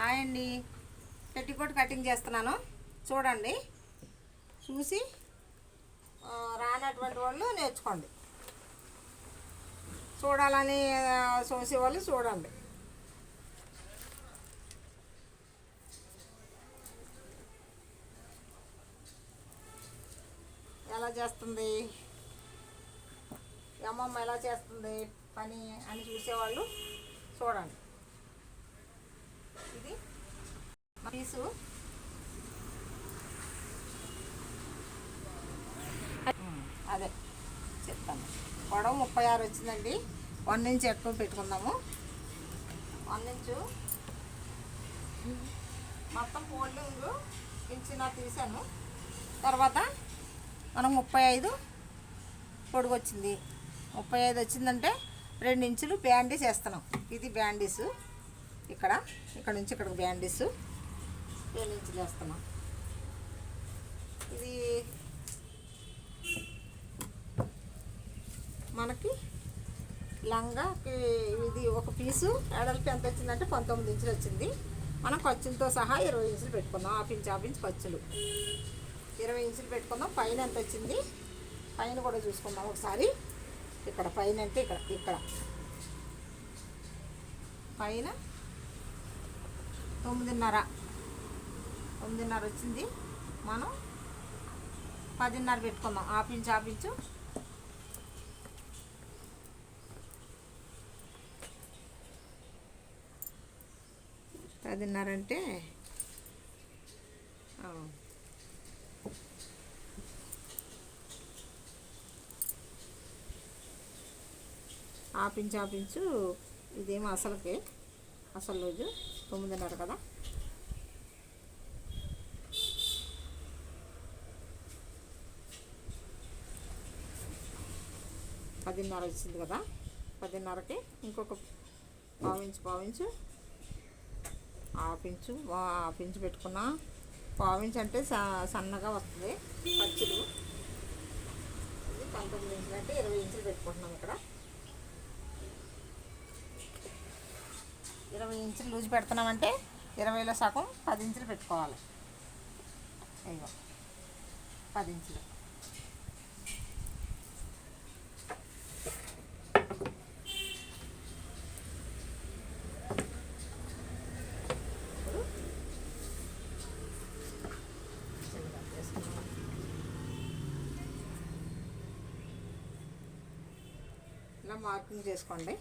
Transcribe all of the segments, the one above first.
Hi అండి. Petticoat cutting చేస్తున్నాను చూడండి. చూసి రానటువంటి వాళ్ళు నేర్చుకోండి. చూడాలని చూసే వాళ్ళు చూడండి. ఎలా చేస్తుంది అమ్మమ్మ, ఎలా చేస్తుంది పని అని చూసేవాళ్ళు చూడండి. ఇది పీసు అదే చెప్తాను. పొడవు 36 వచ్చిందండి. 1 ఇంచ్ ఎక్కువ పెట్టుకుందాము. 1 ఇంచు మొత్తం ఫోల్డింగ్ ఇంచున తీసాను. తర్వాత మనం 35 పొడుగు వచ్చింది. 35 వచ్చిందంటే 2 ఇంచులు బ్యాండీస్ వేస్తున్నాం. ఇది బ్యాండీసు. ఇక్కడ నుంచి ఇక్కడికి బ్యాండీసు 2 ఇంచులు వేస్తున్నాం. ఇది మనకి లంగాకి ఇది ఒక పీసు ఎడల్పు ఎంత వచ్చిందంటే 19 ఇంచులు వచ్చింది. మనం ఖర్చులతో సహా 20 ఇంచులు పెట్టుకుందాం. హాఫ్ ఇంచ్ ఖర్చులు 20 ఇంచులు పెట్టుకుందాం. పైన ఎంత వచ్చింది పైన కూడా చూసుకుందాం ఒకసారి. ఇక్కడ పైన అంటే ఇక్కడ పైన 9.5 వచ్చింది. మనం 10.5 పెట్టుకుందాం. హాఫ్ ఇంచు 10.5 అంటే హాఫ్ ఇంచు ఇదేమో అసలు రోజు 9.5 కదా. పదిన్నర వచ్చింది కదా. 10.5కి ఇంకొక పావు ఇంచు హాఫ్ ఇంచు పెట్టుకున్నా. పావు ఇంచు అంటే సన్నగా వస్తుంది ఖర్చులు. ఇది 19 ఇంచులు అంటే 20 ఇంచులు పెట్టుకుంటున్నాం. ఇక్కడ 20 ఇంచులు లూజ్ పెడుతున్నామంటే 20లో సగం 10 ఇంచులు పెట్టుకోవాలి. ఇగో 10 ఇంచులు. ఇలా మార్కింగ్ చేసుకోండి.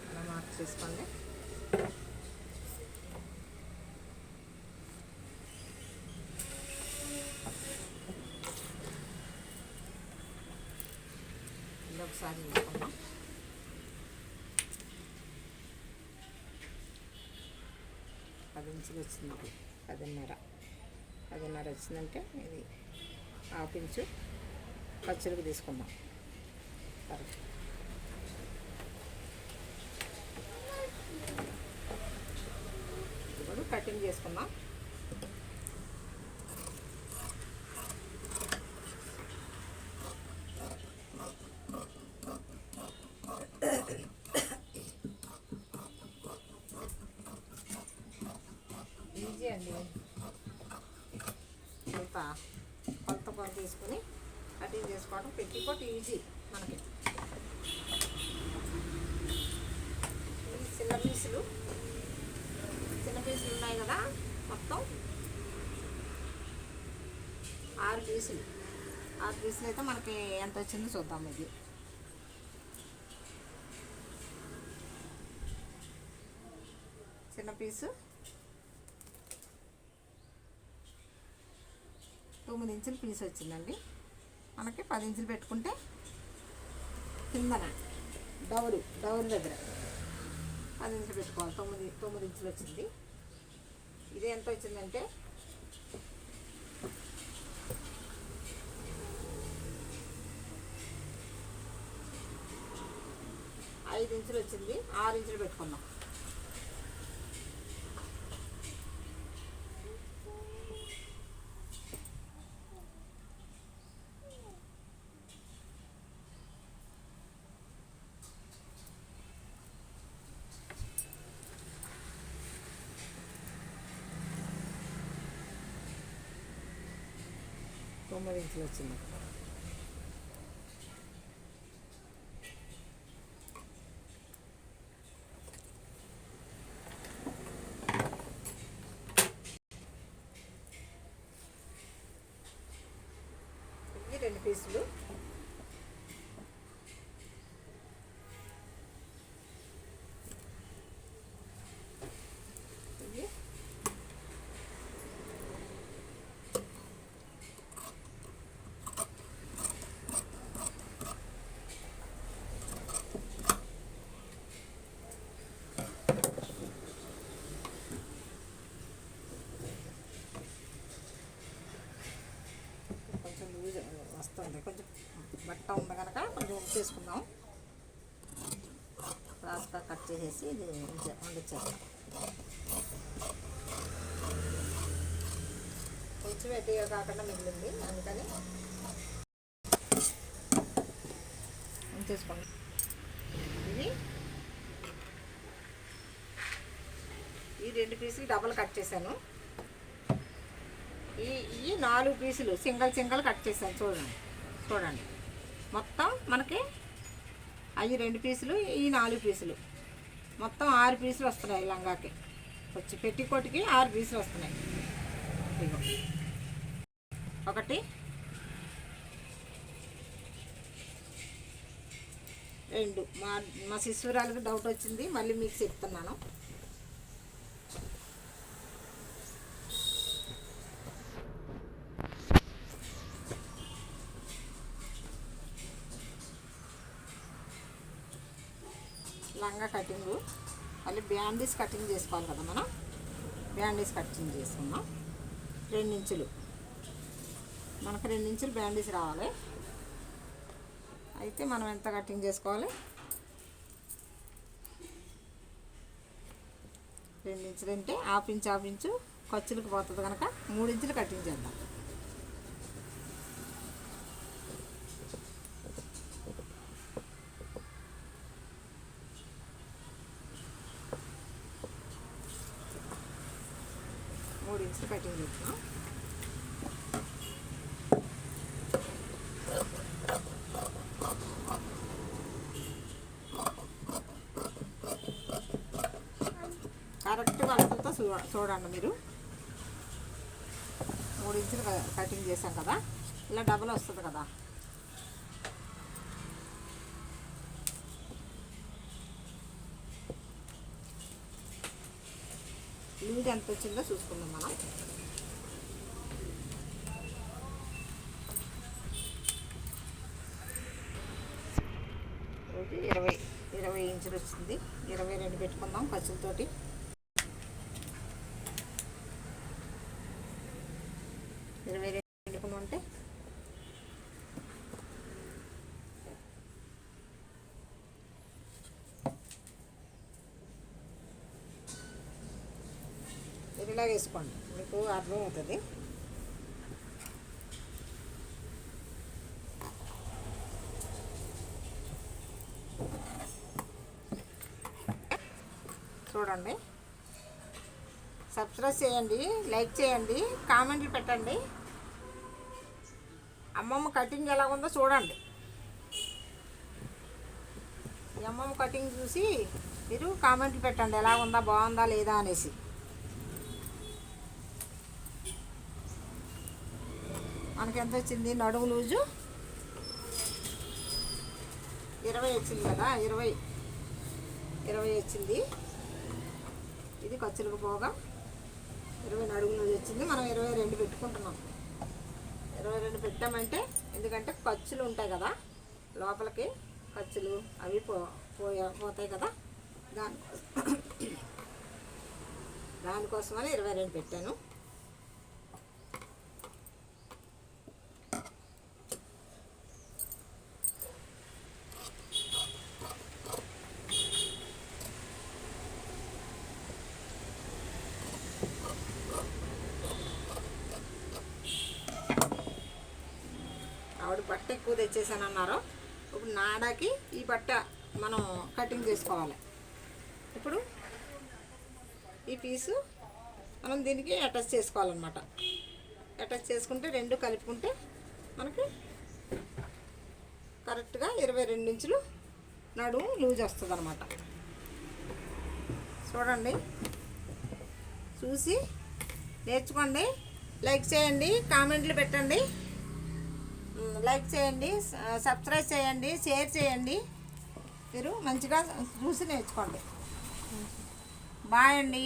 ఇలా మార్క్ చేసుకోండి. ఒకసారి చూసుకుందాం. 10 ఇంచులు వచ్చింది. 10.5 వచ్చిందంటే ఇది హాఫ్ ఇంచు ఖర్చులకు తీసుకుందాం. ఇప్పుడు కటింగ్ చేసుకుందాం. ఈజీ అండి. కొత్త తీసుకుని కటింగ్ చేసుకోవడం పెట్టికోట్ ఈజీ మనకి. చిన్న పీసులు ఉన్నాయి కదా. మొత్తం 6 పీసులు అయితే మనకి ఎంత వచ్చిందో చూద్దాం. ఇది చిన్న పీసు 9 ఇంచుల పీస్ వచ్చిందండి. మనకి 10 ఇంచులు పెట్టుకుంటే కిందన డౌరు దగ్గర 10 ఇంచులు పెట్టుకోవాలి. 9 ఇంచులు వచ్చింది. ఇది ఎంత వచ్చిందంటే 5 ఇంచులు వచ్చింది. 6 ఇంచులు పెట్టుకున్నాం. 9 ఇంచులు వచ్చింది. ఇవి 2 పీసులు. వస్తుంది కొంచెం బట్ట ఉంది కనుక కొంచెం చేసుకుందాం. క్రాస్గా కట్ చేసేసి ఇది వండిచ్చేస్తాం. కొంచెం ఎట్టిగా కాకుండా మిగిలింది, అందుకని ఉంచేసుకోండి. ఇది ఈ 2 పీసులు డబల్ కట్ చేశాను. ఈ 4 పీసులు సింగల్ కట్ చేశాను. చూడండి మొత్తం మనకి అవి 2 పీసులు, ఈ 4 పీసులు మొత్తం 6 పీసులు వస్తున్నాయి. లంగాకి వచ్చి పెట్టికోటికి 6 పీసులు వస్తున్నాయి. ఇదిగో 1 2. మా శిశురాలకు డౌట్ వచ్చింది, మళ్ళీ మీకు చెప్తున్నాను. లంగా కటింగు మళ్ళీ బ్యాండీస్ కటింగ్ చేసుకోవాలి కదా మనం. బ్యాండీస్ కటింగ్ చేసుకున్నాం. 2 ఇంచులు మనకు 2 ఇంచులు బ్యాండీస్ రావాలి. అయితే మనం ఎంత కటింగ్ చేసుకోవాలి? 2 ఇంచులు అంటే హాఫ్ ఇంచు ఖర్చులకు పోతుంది కనుక 3 ఇంచులు కటింగ్ చేద్దాం. కటింగ్ చేద్దాం. కరెక్ట్ కొలతలతో చూడండి మీరు. 3 ఇంచులు కటింగ్ చేసాం కదా, ఇలా డబల్ వస్తుంది కదా. లూజ్ ఎంత వచ్చిందో చూసుకుందాం మనం. ఒకటి 20 ఇంచులు వచ్చింది. 22 పెట్టుకుందాం ఖర్చులతోటి. 22 పెట్టుకుంటే ఇలా వేసుకోండి, మీకు అర్థమవుతుంది. చూడండి, సబ్స్క్రైబ్ చేయండి, లైక్ చేయండి, కామెంట్లు పెట్టండి. అమ్మమ్మ కటింగ్ ఎలా ఉందో చూడండి. ఈ అమ్మమ్మ కటింగ్ చూసి మీరు కామెంట్లు పెట్టండి, ఎలా ఉందా, బాగుందా లేదా అనేసి. మనకి ఎంత వచ్చింది? నడుము లూజు 20 వచ్చింది కదా, 20 వచ్చింది. ఇది ఖర్చులకు పోగా 20 నడుము లూజు వచ్చింది. మనం 22 పెట్టుకుంటున్నాం. 22 పెట్టామంటే ఎందుకంటే ఖర్చులు ఉంటాయి కదా లోపలికి, ఖర్చులు అవి పోతాయి కదా, దానికోసమని 22 పెట్టాను. ఆవిడ బట్ట ఎక్కువ తెచ్చేసాను అన్నారు. ఇప్పుడు నాడాకి ఈ బట్ట మనం కటింగ్ చేసుకోవాలి. ఇప్పుడు ఈ పీసు మనం దీనికి అటాచ్ చేసుకోవాలన్నమాట. అటాచ్ చేసుకుంటే 2 కలుపుకుంటే మనకి కరెక్ట్గా 22 ఇంచులు నడుము లూజ్ వస్తుంది అనమాట. చూడండి, చూసి నేర్చుకోండి. లైక్ చేయండి, కామెంట్లు పెట్టండి, లైక్ చేయండి, సబ్స్క్రైబ్ చేయండి, షేర్ చేయండి. మీరు మంచిగా చూసి నేర్చుకోండి. బాయ్ అండి.